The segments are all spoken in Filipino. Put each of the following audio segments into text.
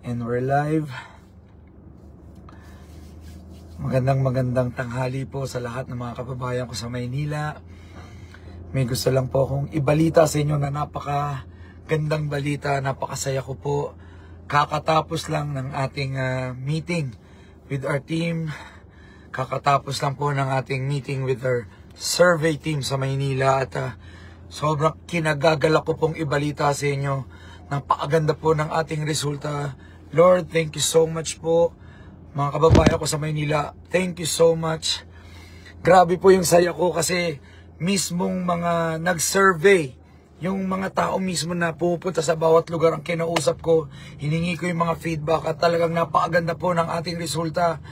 And we're live. Magandang tanghali po sa lahat ng mga kababayan ko sa Maynila. May gusto lang po akong ibalita sa inyo na napakagandang balita, napakasaya ko po. Kakatapos lang ng ating meeting with our team. Kakatapos lang po ng ating meeting with our survey team sa Maynila at sobrang kinagagalak ko pong ibalita sa inyo. Napakaganda po ng ating resulta. Lord, thank you so much po. Mga kababayan ko sa Maynila, thank you so much. Grabe po yung saya ko kasi mismong mga nag-survey, yung mga tao mismo na pupunta sa bawat lugar ang kinausap ko, hiningi ko yung mga feedback at talagang napakaganda po ng ating resulta.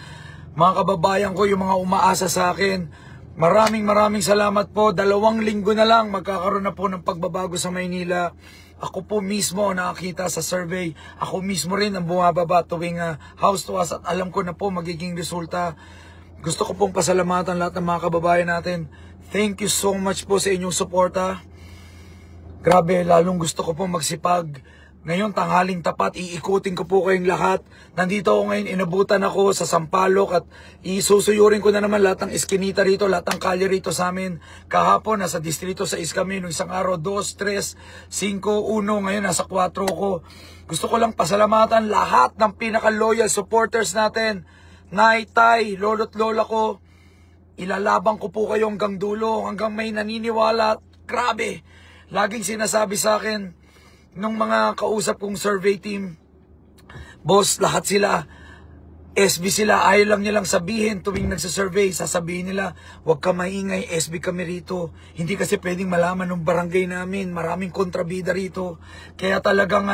Mga kababayan ko, yung mga umaasa sa akin, maraming salamat po. 2 linggo na lang magkakaroon na po ng pagbabago sa Maynila. Ako po mismo nakakita sa survey. Ako mismo rin ang bumababa tuwing house to house at alam ko na po magiging resulta. Gusto ko pong pasalamatan lahat ng mga kababayan natin. Thank you so much po sa inyong suporta. Grabe, lalong gusto ko pong magsipag. Ngayon, tanghaling tapat, iikutin ko po kayong lahat. Nandito ako ngayon, inabutan ako sa Sampaloc at isusuyurin ko na naman lahat ng eskinita rito, lahat ng kalye rito sa amin. Kahapon, nasa distrito 6 kami, nung isang araw, 2, 3, 5, 1, ngayon nasa 4 ko. Gusto ko lang pasalamatan lahat ng pinaka-loyal supporters natin. Nay, tay, lolo't lola ko, ilalabang ko po kayo hanggang dulo, hanggang may naniniwala. Grabe, laging sinasabi sa akin, nung mga kausap kong survey team, boss, lahat sila, SB sila, ayaw lang nilang sabihin tuwing nagsasurvey, sasabihin nila, huwag ka maingay, SB kami rito. Hindi kasi pwedeng malaman ng barangay namin, maraming kontrabida rito. Kaya talagang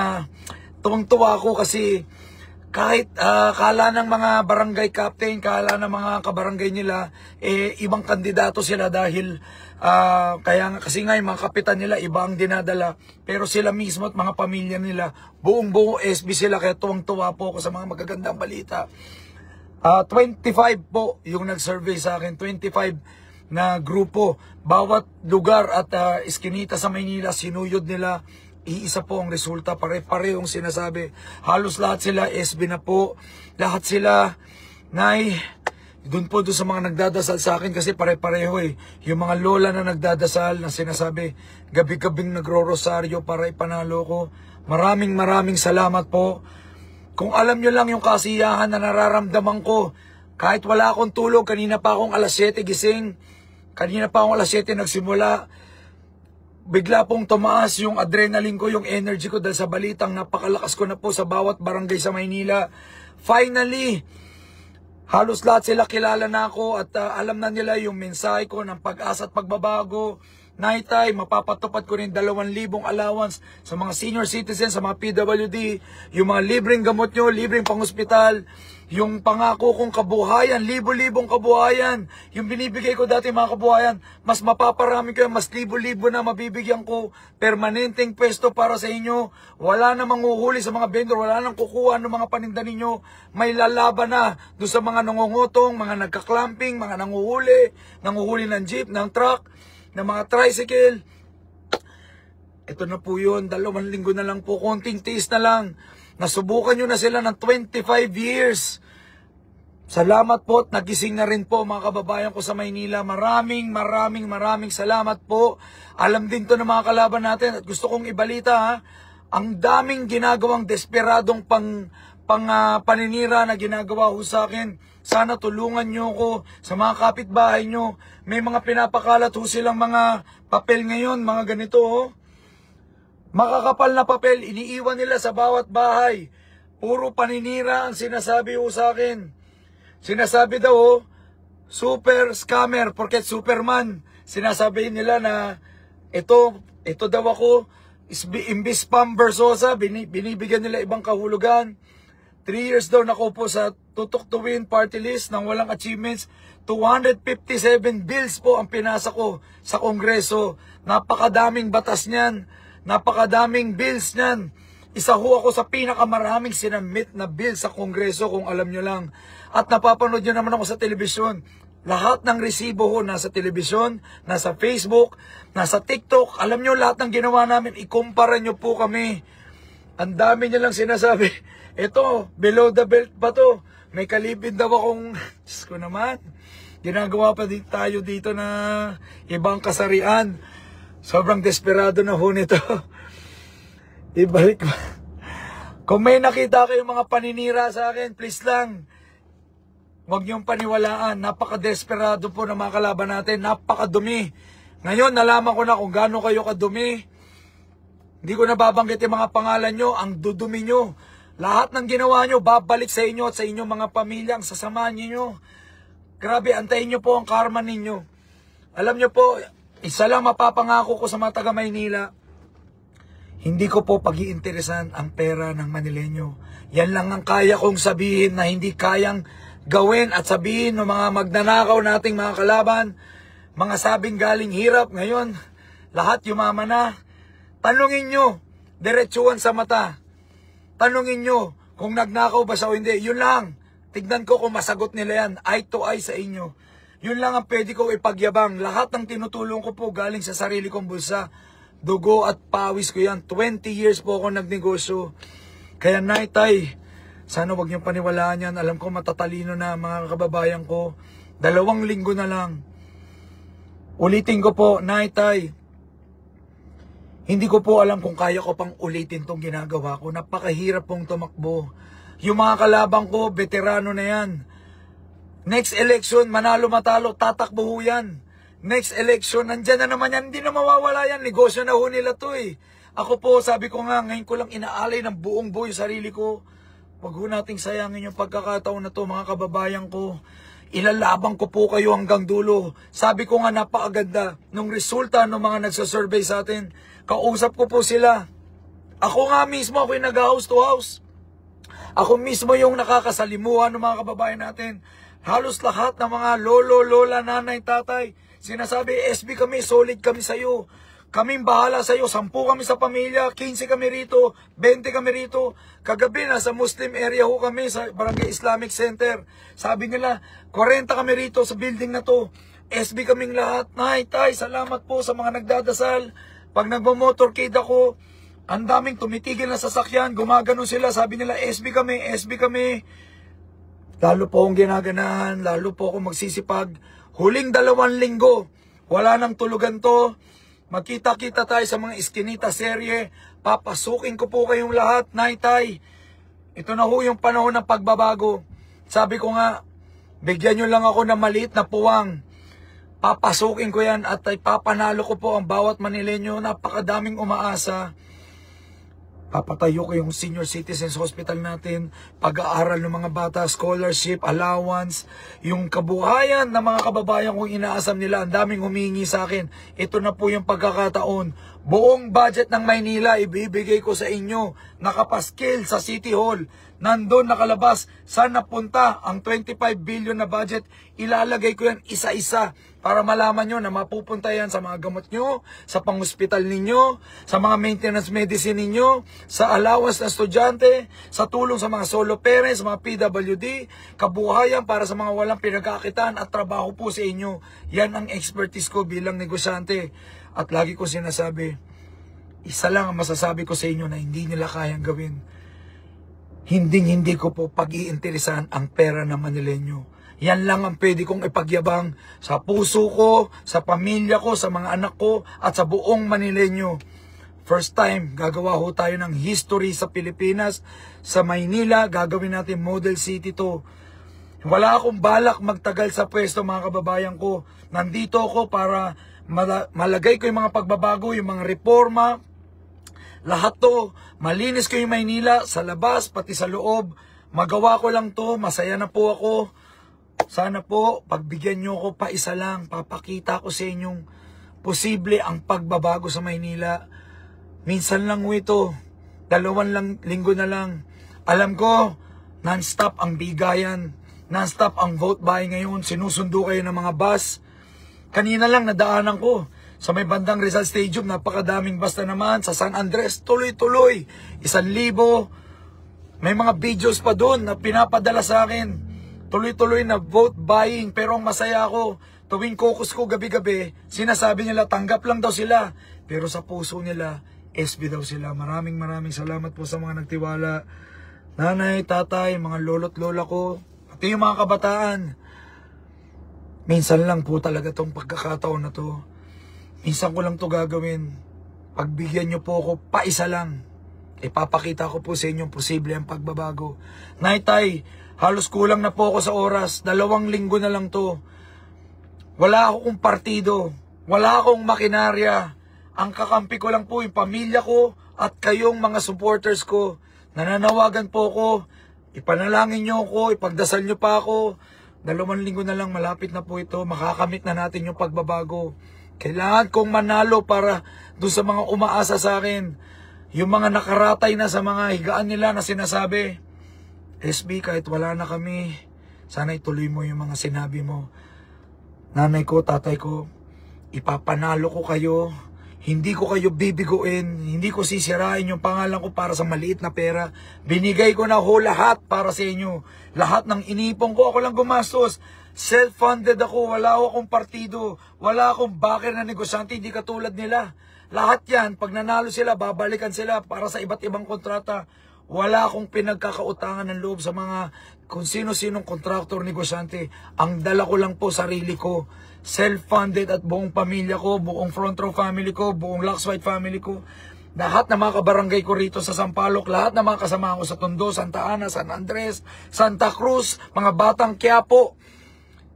tuwang-tuwa ako kasi kahit kala ng mga barangay captain, kala ng mga kabarangay nila, ibang kandidato sila dahil kasi nga yung mga kapitan nila iba ang dinadala, pero sila mismo at mga pamilya nila buong-buo SB sila, kaya tuwang-tuwa po ako sa mga magagandang balita. 25 po yung nag-survey sa akin, 25 na grupo, bawat lugar at eskinita sa Maynila sinuyod nila. Iisa po ang resulta, pare-parehong sinasabi. Halos lahat sila SB na po. Lahat sila, nay, doon sa mga nagdadasal sa akin kasi pare-pareho eh. Yung mga lola na nagdadasal na sinasabi, gabi-gabing nagro-rosaryo para ipanalo ko. Maraming salamat po. Kung alam nyo lang yung kasiyahan na nararamdaman ko, kahit wala akong tulog, kanina pa akong alas 7 gising, kanina pa akong alas 7 nagsimula, bigla pong tumaas yung adrenaline ko, yung energy ko dahil sa balitang napakalakas ko na po sa bawat barangay sa Maynila. Finally, halos lahat sila kilala na ako at alam na nila yung mensahe ko ng pag-asa at pagbabago. Nighttime, mapapatupad ko rin 2,000 allowance sa mga senior citizens, sa mga PWD, yung mga libreng gamot nyo, libreng pang-hospital, yung pangako kong kabuhayan, libo-libong kabuhayan, yung binibigay ko dati mga kabuhayan, mas mapaparami ko, mas libo-libo na mabibigyan ko, permanenteng pwesto para sa inyo, wala na manghuhuli sa mga vendor, wala nang kukuha ng mga paninda ninyo, may lalaban na doon sa mga nangungutong, mga nagka-clamping, mga nanguhuli ng jeep, ng truck, ng mga tricycle. Ito na po yun, 2 linggo na lang po, konting tiis na lang. Nasubukan nyo na sila ng 25 years. Salamat po at nagising na rin po mga kababayan ko sa Maynila. Maraming salamat po. Alam din to ng mga kalaban natin at gusto kong ibalita ang daming ginagawang desperadong paninira na ginagawa ho sa akin. Sana tulungan nyo ko sa mga kapitbahay nyo. May mga pinapakalat ho silang mga papel ngayon, mga ganito ho. Makakapal na papel, iniiwan nila sa bawat bahay. Puro paninira ang sinasabi ho sa akin. Sinasabi daw ho, super scammer, porket Superman. Sinasabi nila na ito daw ako, imbis Pam Versosa, binibigyan nila ibang kahulugan. 3 years daw nakaupo sa Tutok to Win party list nang walang achievements. 257 bills po ang pinasa ko sa Kongreso. Napakadaming batas niyan. Napakadaming bills niyan. Isa ho ako sa pinakamaraming sinamit na bill sa Kongreso kung alam nyo lang. At napapanood nyo naman ako sa telebisyon. Lahat ng resibo ho nasa telebisyon, nasa Facebook, nasa TikTok. Alam nyo lahat ng ginawa namin, ikumpara nyo po kami. Ang dami niya lang sinasabi. Ito, below the belt pa to. May kalipid daw akong, Diyos ko naman, ginagawa pa din tayo dito na ibang kasarian. Sobrang desperado na ho nito. Ibalik ko. Kung may nakita kayong mga paninira sa akin, please lang, huwag niyong paniwalaan. Napaka-desperado po ng mga kalaban natin. Napakadumi. Ngayon, nalaman ko na kung gaano kayo kadumi. Hindi ko nababanggit yung mga pangalan nyo. Ang dudumi nyo. Lahat ng ginawa nyo, babalik sa inyo at sa inyong mga pamilya. Ang sasamahan nyo. Grabe, antayin nyo po ang karma ninyo. Alam nyo po, isa lang mapapangako ko sa mga taga Maynila. Hindi ko po pag-iinteresan ang pera ng Manileño. Yan lang ang kaya kong sabihin na hindi kayang gawin at sabihin ng mga magnanakaw nating mga kalaban. Mga sabing galing hirap. Ngayon, lahat yumaman na. Tanungin nyo, diretsuhan sa mata. Tanungin nyo kung nagnakaw ba siya o hindi. Yun lang. Tignan ko kung masagot nila yan. Eye to eye sa inyo. Yun lang ang pwede kong ipagyabang. Lahat ng tinutulong ko po galing sa sarili kong bulsa. Dugo at pawis ko yan. 20 years po ako nagnegosyo. Kaya Naitay, sana wag niyong paniwalaan yan. Alam ko matatalino na mga kababayan ko. 2 linggo na lang. Ulitin ko po, Naitay, hindi ko po alam kung kaya ko pang ulitin tong ginagawa ko. Napakahirap pong tumakbo. Yung mga kalabang ko, veterano na yan. Next election, manalo matalo, tatakbo ho yan. Next election, nandyan na naman yan. Hindi na mawawala yan. Negosyo na ho nila to eh. Ako po, sabi ko nga, ngayon ko lang inaalay ng buong buo yung sarili ko. Wag ho nating sayangin yung pagkakataon na to, mga kababayan ko. Ilalabang ko po kayo hanggang dulo. Sabi ko nga, napakaganda nung resulta ng mga nagsasurvey sa atin. Kausap ko po sila. Ako nga mismo, ako yung nag-house to house. Ako mismo yung nakakasalimuhan ng mga kababayan natin. Halos lahat ng mga lolo, lola, nanay, tatay, sinasabi, SB kami, solid kami sa'yo. Kaming bahala sa'yo, 10 kami sa pamilya, 15 kami rito, 20 kami rito. Kagabi, nasa Muslim area ho kami sa Barangay Islamic Center. Sabi nila, 40 kami rito sa building na to. SB kaming lahat. Naitay, salamat po sa mga nagdadasal. Pag nagmo-motorcade ako, ang daming tumitigil na sasakyan, gumagano sila, sabi nila, SB kami, SB kami. Lalo po akong ginaganahan, lalo po akong magsisipag. Huling 2 linggo, wala nang tulugan to. Magkita-kita tayo sa mga Iskinita serye. Papasukin ko po kayong lahat, Naitay. Ito na ho yung panahon ng pagbabago. Sabi ko nga, bigyan nyo lang ako ng maliit na puwang. Papasukin ko yan at ipapanalo ko po ang bawat Manileño. Napakadaming umaasa. Papatayo ko yung senior citizens hospital natin, pag-aaral ng mga bata, scholarship, allowance, yung kabuhayan ng mga kababayan kong inaasam nila. Ang daming humingi sa akin. Ito na po yung pagkakataon. Buong budget ng Maynila ibibigay ko sa inyo. Nakapaskil sa City Hall. Nandun nakalabas saan napunta ang 25 billion na budget. Ilalagay ko yan isa-isa para malaman nyo na mapupunta yan sa mga gamot nyo, sa pang-hospital ninyo, sa mga maintenance medicine ninyo, sa allowance na estudyante, sa tulong sa mga solo parents, mga PWD, kabuhayan para sa mga walang pinagkakitaan at trabaho po sa inyo. Yan ang expertise ko bilang negosyante. At lagi ko sinasabi, isa lang ang masasabi ko sa inyo na hindi nila kayang gawin. Hindi ko po pag-iinteresan ang pera ng Manileño. Yan lang ang pwede kong ipagyabang sa puso ko, sa pamilya ko, sa mga anak ko, at sa buong Manileño. First time, gagawa ho tayo ng history sa Pilipinas. Sa Maynila, gagawin natin model city to. Wala akong balak magtagal sa pwesto, mga kababayan ko. Nandito ako para malagay ko yung mga pagbabago, yung mga reforma. Lahat to, malinis ko yung Maynila, sa labas, pati sa loob. Magawa ko lang to, masaya na po ako. Sana po, pagbigyan nyo ko pa isa lang, papakita ko sa inyong posible ang pagbabago sa Maynila. Minsan lang ito, 2 linggo na lang. Alam ko, non-stop ang bigayan, non-stop ang vote buying ngayon, sinusundo kayo ng mga bus. Kanina lang nadaanan ko, sa may bandang Rizal Stadium, napakadaming bus na naman. Sa San Andres, tuloy-tuloy, 1,000. May mga videos pa doon na pinapadala sa akin. Tuloy-tuloy na vote buying, pero ang masaya ako, tuwing caucus ko gabi-gabi, sinasabi nila tanggap lang daw sila. Pero sa puso nila, SB daw sila. Maraming salamat po sa mga nagtiwala. Nanay, tatay, mga lolo't lola ko, pati yung mga kabataan. Minsan lang po talaga tong pagkakataon na to. Minsan ko lang to gagawin. Pagbigyan nyo po ako, paisa lang. Ipapakita ko po sa inyo posible ang pagbabago. Nay, tay, halos kulang na po ako sa oras. 2 linggo na lang to. Wala akong partido. Wala akong makinarya. Ang kakampi ko lang po yung pamilya ko at kayong mga supporters ko. Nananawagan po ko. Ipanalangin nyo ako, ipagdasal nyo pa ako. 2 linggo na lang, malapit na po ito. Makakamit na natin yung pagbabago. Kailangan kong manalo para doon sa mga umaasa sa akin. Yung mga nakaratay na sa mga higaan nila na sinasabi, SB, kahit wala na kami, sana ituloy mo yung mga sinabi mo. Nanay ko, tatay ko, ipapanalo ko kayo. Hindi ko kayo bibiguin. Hindi ko sisirain yung pangalan ko para sa maliit na pera. Binigay ko na ho lahat para sa inyo. Lahat ng inipong ko, ako lang gumastos. Self-funded ako. Wala akong partido. Wala akong backer na negosyante. Hindi katulad nila. Lahat yan, pag nanalo sila, babalikan sila para sa iba't ibang kontrata. Wala akong pinagkakautangan ng loob sa mga kung sino-sinong kontraktor, negosyante. Ang dala ko lang po sarili ko. Self-funded at buong pamilya ko, buong front row family ko, buong Lux White family ko. Lahat ng mga kabarangay ko rito sa Sampaloc, lahat ng mga kasama ko sa Tondo, Santa Ana, San Andres, Santa Cruz, mga batang Quiapo,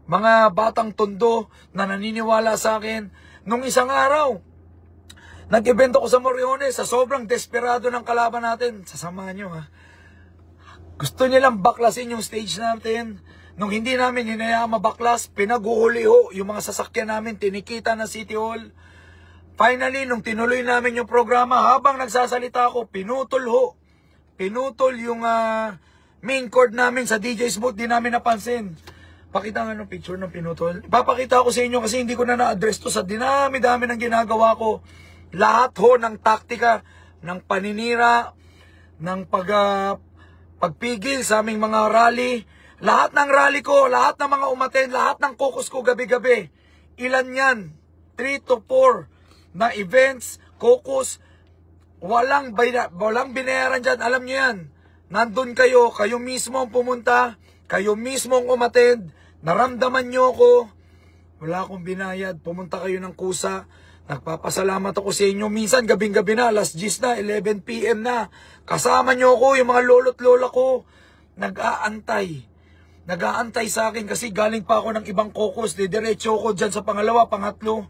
mga batang Tondo na naniniwala sa akin. Nung isang araw, nag-event ako sa Moriones sa sobrang desperado ng kalaban natin. Sasamahan nyo ha. Gusto nilang baklasin yung stage natin. Nung hindi namin hinayaan mabaklas, pinaguhuli ho yung mga sasakyan namin, tinikita ng City Hall. Finally, nung tinuloy namin yung programa, habang nagsasalita ako, pinutol ho. Pinutol yung main cord namin sa DJ's booth, di namin napansin. Pakita nga ng picture ng pinutol. Ipapakita ko sa inyo kasi hindi ko na na-address to sa dinami-dami ng ginagawa ko. Lahat ho ng taktika, ng paninira, ng pagpigil sa aming mga rally. Lahat ng rally ko, lahat ng mga umaten, lahat ng caucus ko gabi-gabi. Ilan yan? 3 to 4 na events, caucus. Walang binayaran dyan. Alam nyo yan. Nandun kayo, kayo mismo ang pumunta, kayo mismo ang umaten. Naramdaman nyo ako. Wala akong binayad. Pumunta kayo ng kusa. Nagpapasalamat ako sa inyo. Minsan gabing-gabi na, alas 10 na, 11 PM na. Kasama nyo ako, yung mga lolo't lola ko. Nag-aantay sa akin kasi galing pa ako ng ibang caucus. Didiretso ako dyan sa pangalawa, pangatlo.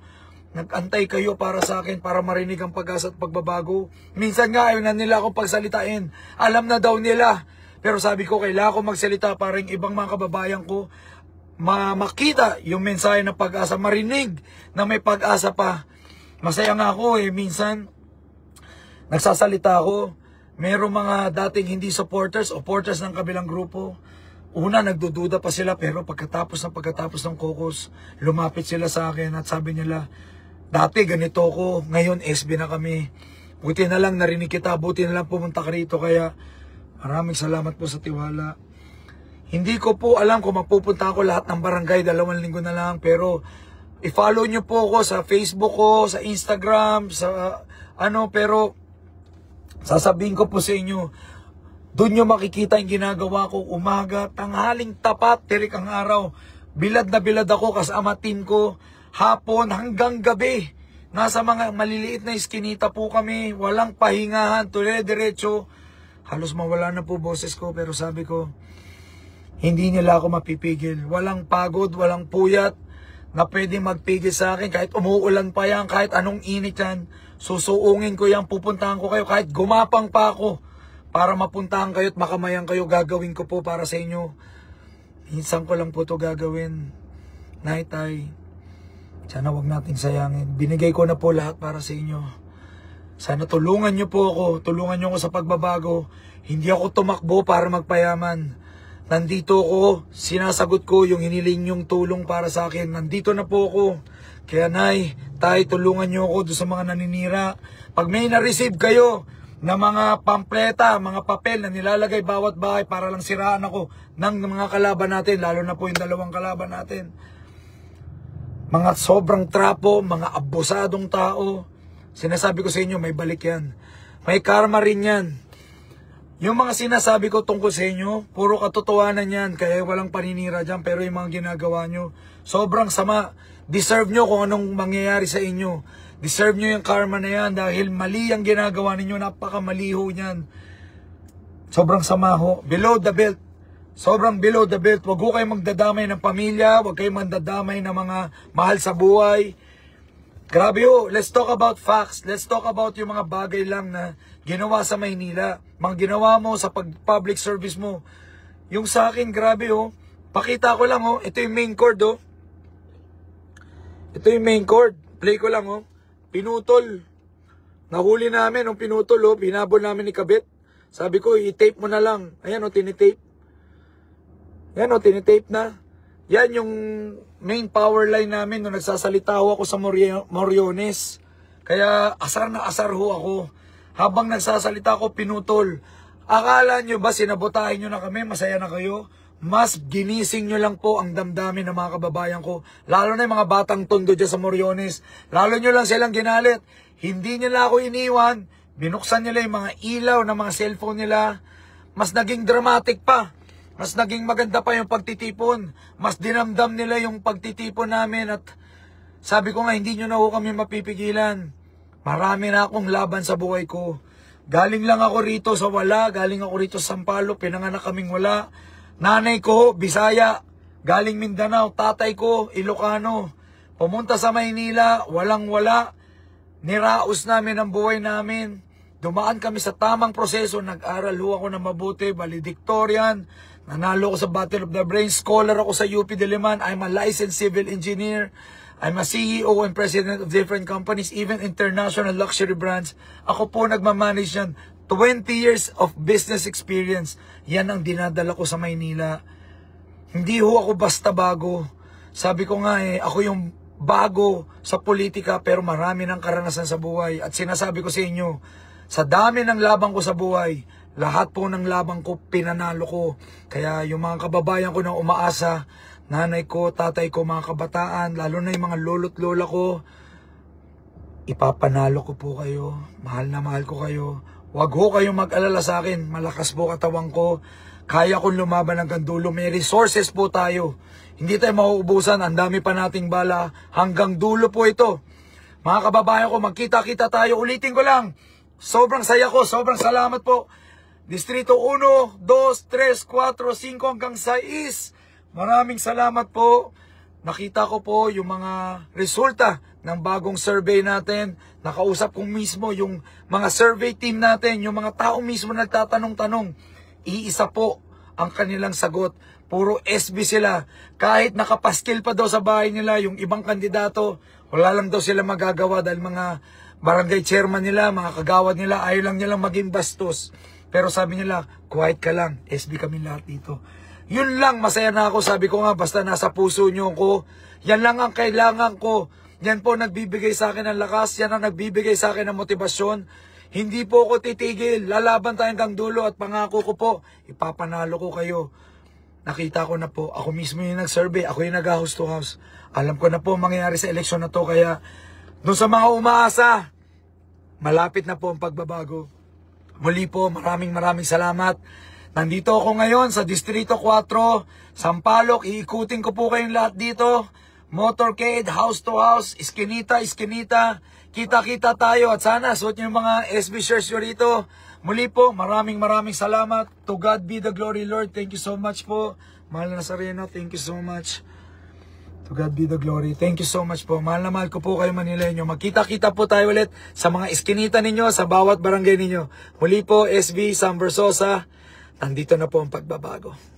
Nag-antay kayo para sa akin, para marinig ang pag-asa at pagbabago. Minsan nga, ayaw na nila akong pagsalitain. Alam na daw nila. Pero sabi ko, kailangan ko magsalita para yung ibang mga kababayan ko makita yung mensahe ng pag-asa, marinig na may pag-asa pa. Masaya nga ako minsan nagsasalita ako, merong mga dating hindi supporters o supporters ng kabilang grupo. Una, nagdududa pa sila, pero pagkatapos ng caucus, lumapit sila sa akin at sabi nila, dati ganito ko, ngayon SB na kami. Buti na lang narinig kita, buti na lang pumunta ka rito, kaya maraming salamat po sa tiwala. Hindi ko po alam kung mapupunta ako lahat ng barangay, 2 linggo na lang, pero i-follow nyo po ako sa Facebook ko, sa Instagram, sa pero sasabihin ko po sa inyo, doon nyo makikita yung ginagawa ko, umaga, tanghaling tapat, tirik ang araw. Bilad na bilad ako kasama team ko, hapon hanggang gabi. Nasa mga maliliit na iskinita po kami, walang pahingahan, tuloy-diretso. Halos mawala na po boses ko, pero sabi ko, hindi nila ako mapipigil. Walang pagod, walang puyat na pwede magpigil sa akin. Kahit umuulan pa yan, kahit anong init yan, susuungin ko yan, pupuntahan ko kayo. Kahit gumapang pa ako para mapuntahan kayo at makamayan kayo, gagawin ko po para sa inyo. Minsan ko lang po ito gagawin. Naitay, sana wag natin sayangin. Binigay ko na po lahat para sa inyo. Sana tulungan nyo po ako. Tulungan nyo ako sa pagbabago. Hindi ako tumakbo para magpayaman. Nandito ako. Sinasagot ko yung hiniling nyong tulong para sa akin. Nandito na po ako. Kaya nay, tay, tulungan nyo ako doon sa mga naninira. Pag may na-receive kayo na mga pampleta, mga papel na nilalagay bawat bahay para lang siraan ako ng mga kalaban natin, lalo na po yung 2 kalaban natin. Mga sobrang trapo, mga abusadong tao, Sinasabi ko sa inyo, may balik yan. May karma rin yan. Yung mga sinasabi ko tungkol sa inyo, puro katotohanan yan, kaya walang paninira dyan, pero yung mga ginagawa nyo, sobrang sama. Deserve nyo kung anong mangyayari sa inyo. Deserve nyo yung karma na yan dahil mali ang ginagawa ninyo, napakamaliho niyan. Sobrang sama ho. Below the belt. Sobrang below the belt. Huwag ho kayong magdadamay ng pamilya, huwag kayong magdadamay ng mga mahal sa buhay. Grabe ho, let's talk about facts. Let's talk about yung mga bagay lang na ginawa sa Maynila. Mga ginawa mo sa public service mo. Yung sa akin, grabe ho. Pakita ko lang ho. Ito yung main cord ho. Ito yung main cord. Play ko lang ho. Pinutol. Nahuli namin nung pinutol ho. Binabol namin ni Kabit. Sabi ko, i-tape mo na lang. Ayan ho, tinitape. Ayan ho, tinitape na. Yan yung main power line namin nung nagsasalita ho ako sa Moriones. Kaya asar na asar ho ako. Habang nagsasalita ako, pinutol. Akala nyo ba sinabotahin nyo na kami? Masaya na kayo? Mas ginising nyo lang po ang damdamin ng mga kababayan ko. Lalo na yung mga batang tondo dyan sa Moriones. Lalo nyo lang silang ginalit. Hindi nila ako iniwan. Binuksan nila yung mga ilaw ng mga cellphone nila. Mas naging dramatic pa. Mas naging maganda pa yung pagtitipon. Mas dinamdam nila yung pagtitipon namin. At sabi ko nga, hindi nyo na ho kami mapipigilan. Marami na akong laban sa buhay ko. Galing lang ako rito sa wala. Galing ako rito sa Sampaloc. Pinanganak kaming wala. Nanay ko, Bisaya. Galing Mindanao. Tatay ko, Ilocano. Pumunta sa Maynila. Walang wala. Niraos namin ang buhay namin. Dumaan kami sa tamang proseso. Nag-aral ho ako na mabuti. Valedictorian. Nanalo ako sa Battle of the Brains. Scholar ako sa UP Diliman. I'm a licensed civil engineer. I'm a CEO and president of different companies, even international luxury brands. Ako po nagmamanage yan. 20 years of business experience. Yan ang dinadala ko sa Maynila. Hindi ho ako basta bago. Sabi ko nga ako yung bago sa politika pero marami ng karanasan sa buhay. At sinasabi ko sa inyo, sa dami ng labang ko sa buhay, lahat po ng labang ko, pinanalo ko. Kaya yung mga kababayan ko na umaasa, nanay ko, tatay ko, mga kabataan, lalo na yung mga lolo't lola ko, ipapanalo ko po kayo. Mahal na mahal ko kayo. Huwag ho kayong mag-alala sa akin. Malakas po katawan ko. Kaya kong lumaban hanggang dulo. May resources po tayo. Hindi tayo mauubusan. Ang dami pa nating bala. Hanggang dulo po ito. Mga kababayan ko, magkita-kita tayo. Ulitin ko lang. Sobrang saya ko. Sobrang salamat po. Distrito 1, 2, 3, 4, 5 hanggang 6. Maraming salamat po. Nakita ko po yung mga resulta ng bagong survey natin. Nakausap ko mismo yung mga survey team natin, yung mga tao mismo nagtatanong-tanong. Iisa po ang kanilang sagot. Puro SB sila. Kahit nakapaskil pa daw sa bahay nila yung ibang kandidato, wala lang daw sila magagawa dahil mga barangay chairman nila, mga kagawad nila, ayaw lang nilang maging bastos. Pero sabi nila, quiet ka lang, SB kami lahat dito. Yun lang, masaya na ako. Sabi ko nga, basta nasa puso nyo ko. Yan lang ang kailangan ko. Yan po nagbibigay sa akin ng lakas. Yan ang nagbibigay sa akin ng motibasyon. Hindi po ako titigil. Lalaban tayo hanggang dulo at pangako ko po, ipapanalo ko kayo. Nakita ko na po, ako mismo yung nag-survey. Ako yung nag-house to house. Alam ko na po mangyayari sa eleksyon na to. Kaya, dun sa mga umaasa, malapit na po ang pagbabago. Muli po, maraming salamat. Nandito ako ngayon sa Distrito 4, Sampaloc. Iikutin ko po kayong lahat dito. Motorcade, house to house, iskinita. Kita-kita tayo at sana suot nyo yung mga SB shirts nyo rito. Muli po, maraming salamat. To God be the glory, Lord. Thank you so much po. Mahal na Nazareno, thank you so much. To God be the glory. Thank you so much po. Mahal na mahal ko po kayo Manileño. Magkita-kita po tayo ulit sa mga iskinita ninyo, sa bawat barangay ninyo. Muli po, SB Sam Versosa. Nandito na po ang pagbabago.